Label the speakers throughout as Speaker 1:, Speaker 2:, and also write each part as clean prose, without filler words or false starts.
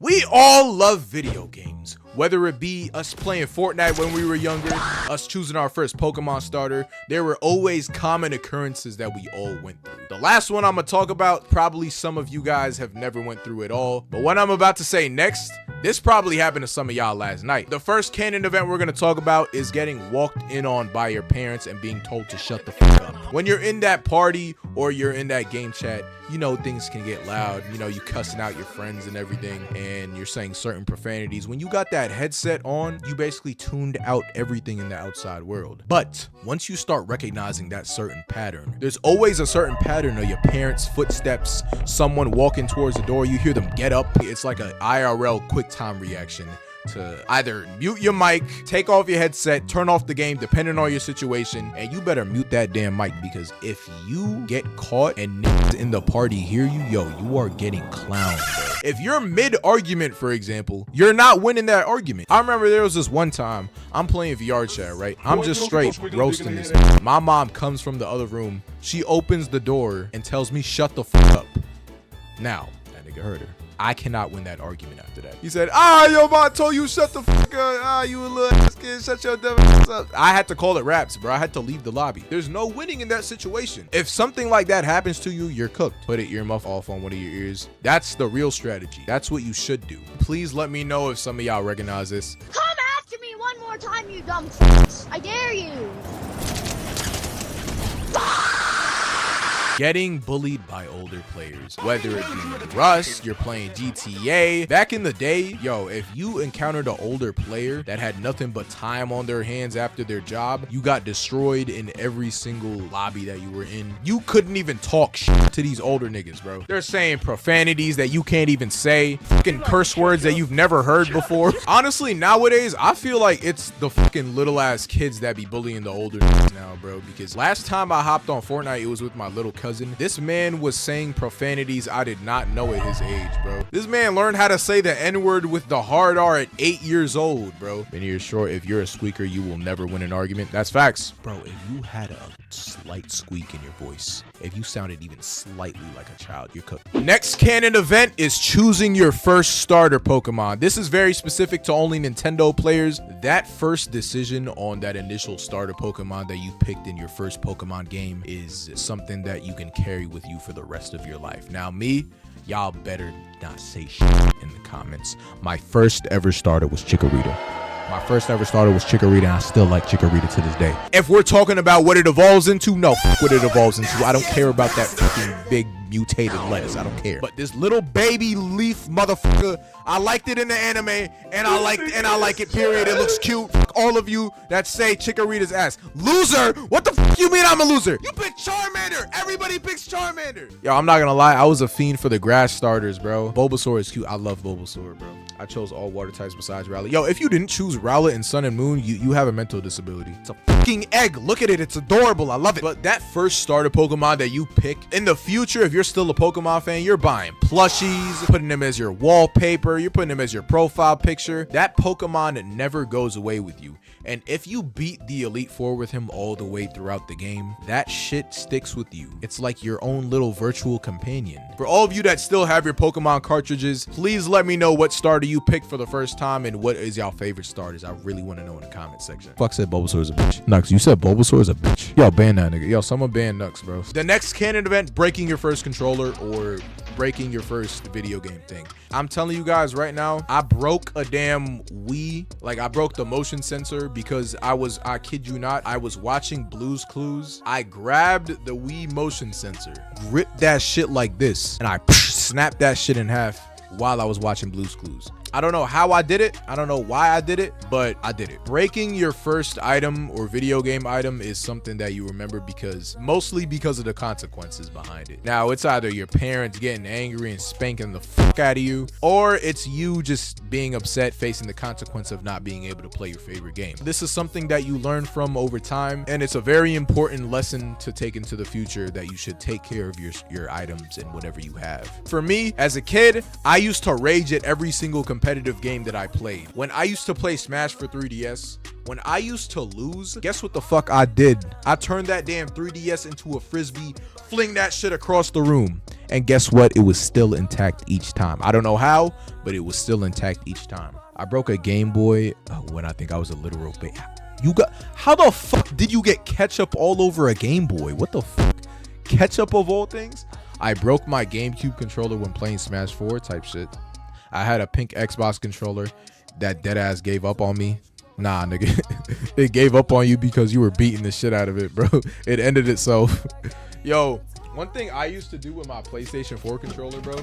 Speaker 1: We all love video games, whether it be us playing Fortnite when we were younger, us choosing our first Pokemon starter. There were always common occurrences that we all went through. The last one I'm gonna talk about, probably some of you guys have never went through at all, but what I'm about to say next, this probably happened to some of y'all last night. The first canon event we're gonna talk about is getting walked in on by your parents and being told to shut the fuck up. When you're in that party or you're in that game chat, you know things can get loud. You know, you cussing out your friends and everything, and you're saying certain profanities. When you got that headset on, you basically tuned out everything in the outside world. But once you start recognizing that certain pattern, there's always a certain pattern of your parents' footsteps, someone walking towards the door, you hear them get up. It's like an IRL quick time reaction to either mute your mic, take off your headset, turn off the game, depending on your situation, and you better mute that damn mic, because if you get caught and niggas in the party hear you, yo, you are getting clowned, bro. If you're mid-argument, for example, you're not winning that argument. I remember there was this one time, I'm playing VR chat, right? I'm just straight roasting this. My mom comes from the other room, she opens the door and tells me, shut the fuck up. Now, that nigga heard her. I cannot win that argument after that. He said, yo, mom told you shut the fuck up. You a little ass kid, shut your dumb ass up. I had to call it raps, bro. I had to leave the lobby. There's no winning in that situation. If something like that happens to you, you're cooked. Put an earmuff off on one of your ears. That's the real strategy. That's what you should do. Please let me know if some of y'all recognize this.
Speaker 2: Come after me one more time, you dumb f***s. I dare you.
Speaker 1: Getting bullied by older players, whether it be Rust, you're playing GTA. Back in the day, yo, if you encountered an older player that had nothing but time on their hands after their job, you got destroyed in every single lobby that you were in. You couldn't even talk shit to these older niggas, bro. They're saying profanities that you can't even say, fucking curse words that you've never heard before. Honestly, nowadays, I feel like it's the fucking little ass kids that be bullying the older niggas now, bro, because last time I hopped on Fortnite, it was with my little cousin. This man was saying profanities I did not know at his age, bro. This man learned how to say the N-word with the hard R at 8 years old, bro. And you're sure if you're a squeaker, you will never win an argument. That's facts. Bro, if you had a slight squeak in your voice, if you sounded even slightly like a child, you're cooked. Next canon event is choosing your first starter Pokemon. This is very specific to only Nintendo players. That first decision on that initial starter Pokemon that you picked in your first Pokemon game is something that you can carry with you for the rest of your life. Now me, y'all better not say shit in the comments. My first ever starter was Chikorita. My first ever starter was Chikorita, and I still like Chikorita to this day. If we're talking about what it evolves into, no, what it evolves into. I don't care about that fucking big mutated lettuce. I don't care. But this little baby leaf motherfucker, I liked it in the anime, and I like it, period. It looks cute. Fuck all of you that say Chikorita's ass. Loser? What the fuck you mean I'm a loser? You picked Charmander. Everybody picks Charmander. Yo, I'm not gonna lie. I was a fiend for the grass starters, bro. Bulbasaur is cute. I love Bulbasaur, bro. I chose all water types besides Rowlet. Yo, if you didn't choose Rowlet in Sun and Moon, you have a mental disability. It's a fucking egg. Look at it. It's adorable. I love it. But that first starter Pokemon that you pick, in the future, if you're still a Pokemon fan, you're buying plushies, putting them as your wallpaper, you're putting them as your profile picture. That Pokemon never goes away with you. And if you beat the Elite Four with him all the way throughout the game, that shit sticks with you. It's like your own little virtual companion. For all of you that still have your Pokemon cartridges, please let me know what starter you picked for the first time and what is y'all favorite starters. I really want to know in the comment section. Fuck said Bulbasaur is a bitch. Nux, you said Bulbasaur is a bitch. Yo, ban that nigga. Yo, someone ban Nux, bro. The next canon event, breaking your first controller or breaking your first video game thing. I'm telling you guys right now, I broke a damn Wii. Like, I broke the motion sensor because I kid you not, I was watching Blue's Clues. I grabbed the Wii motion sensor, gripped that shit like this, and I snapped that shit in half while I was watching Blue's Clues. I don't know how I did it. I don't know why I did it, but I did it. Breaking your first item or video game item is something that you remember mostly because of the consequences behind it. Now, it's either your parents getting angry and spanking the fuck out of you, or it's you just being upset facing the consequence of not being able to play your favorite game. This is something that you learn from over time, and it's a very important lesson to take into the future that you should take care of your items and whatever you have. For me, as a kid, I used to rage at every single competitive game that I played. When I used to play Smash for 3DS, when I used to lose, guess what the fuck I did? I turned that damn 3DS into a frisbee, fling that shit across the room. And guess what? It was still intact each time. I don't know how, but it was still intact each time. I broke a Game Boy when I think I was a literal baby. How the fuck did you get ketchup all over a Game Boy? What the fuck? Ketchup of all things? I broke my GameCube controller when playing Smash 4 type shit. I had a pink Xbox controller that deadass gave up on me. Nah, nigga. It gave up on you because you were beating the shit out of it, bro. It ended itself. Yo, one thing I used to do with my PlayStation 4 controller, bro,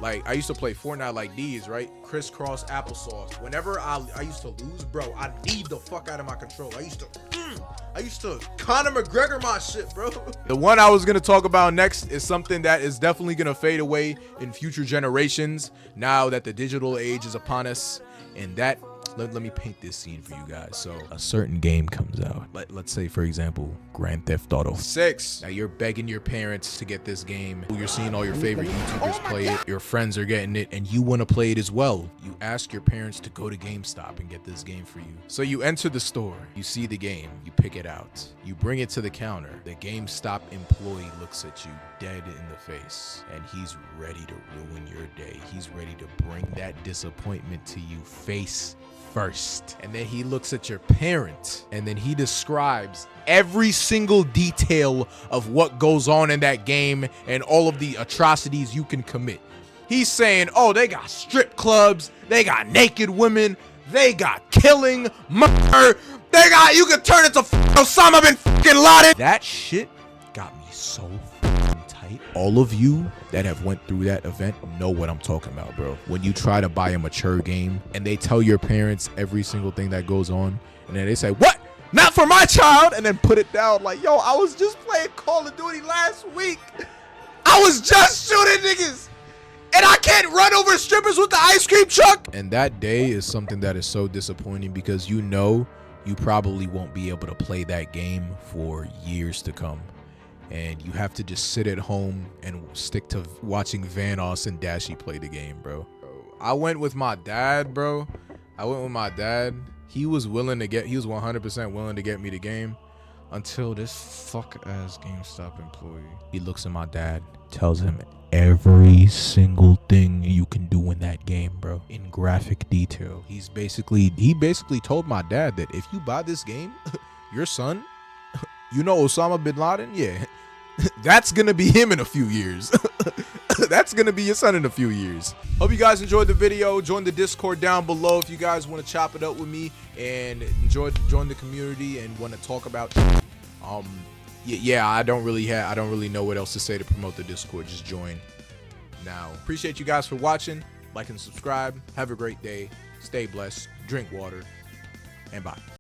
Speaker 1: like I used to play Fortnite like these, right? Crisscross applesauce. Whenever I used to lose, bro, I need the fuck out of my controller. I used to Conor McGregor my shit, bro. The one I was gonna talk about next is something that is definitely gonna fade away in future generations now that the digital age is upon us. And that, let me paint this scene for you guys. So a certain game comes out. Let's say, for example, Grand Theft Auto 6. Now you're begging your parents to get this game. You're seeing all your favorite YouTubers play it. Your friends are getting it and you want to play it as well. You ask your parents to go to GameStop and get this game for you. So you enter the store, you see the game, you pick it out, you bring it to the counter. The GameStop employee looks at you dead in the face and he's ready to ruin your day. He's ready to bring that disappointment to you face first. And then he looks at your parent and then he describes every single detail of what goes on in that game and all of the atrocities you can commit. He's saying, oh, they got strip clubs, they got naked women, they got killing, murder, they got, you can turn into Osama bin fucking Laden. That shit got me so tight. All of you that have went through that event know what I'm talking about, bro. When you try to buy a mature game and they tell your parents every single thing that goes on and then they say, what? Not for my child, and then put it down like, yo, I was just playing Call of Duty last week. I was just shooting niggas and I can't run over strippers with the ice cream truck. And that day is something that is so disappointing because you know you probably won't be able to play that game for years to come. And you have to just sit at home and stick to watching Vanoss and Dashie play the game, bro. I went with my dad, bro. He was 100% willing to get me the game until this fuck-ass GameStop employee. He looks at my dad, tells him every single thing you can do in that game, bro, in graphic detail. He basically told my dad that if you buy this game, your son, you know Osama bin Laden? Yeah. That's gonna be him in a few years. That's gonna be your son in a few years. Hope you guys enjoyed the video. Join the Discord down below if you guys want to chop it up with me and join the community and want to talk about yeah, I don't really know what else to say to promote the Discord. Just join now. Appreciate you guys for watching. Like and subscribe. Have a great day. Stay blessed. Drink water. And bye.